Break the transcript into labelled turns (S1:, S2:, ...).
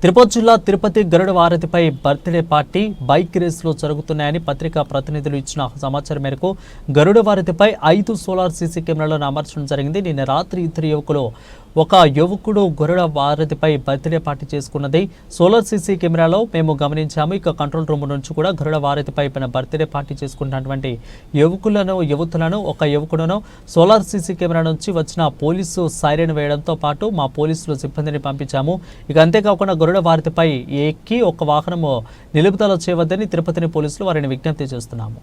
S1: తిరుపతి జిల్లా తిరుపతి గరుడ వారధిపై birthday party bike రేసులో జరుగుతున్నాయని పత్రికా ప్రతినిధులు ఇచ్చిన సమాచారం మేరకు గరుడ వారధిపై 5 సోలార్ సీసీ కెమెరాలను అమర్చడం జరిగింది. నిన్న రాత్రి ఇద్దరు యువకులు ఒక యువకుడు గరుడ వారధిపై బర్త్డే పార్టీ చేసుకున్నది సోలార్ సీసీ కెమెరాలో మేము గమనించాము. ఇక కంట్రోల్ రూమ్ నుంచి కూడా గరుడ వారధిపై బర్త్డే పార్టీ చేసుకున్నటువంటి యువతులను ఒక యువకుడును సోలార్ సీసీ కెమెరా నుంచి వచ్చిన పోలీసు సైరన్ వేయడంతో పాటు మా పోలీసులు సిబ్బందిని పంపించాము. ఇక అంతేకాకుండా గరుడ వారధిపై ఎక్కి ఒక వాహనము నిలుపుదల చేయవద్దని తిరుపతిని పోలీసులు వారిని విజ్ఞప్తి చేస్తున్నాము.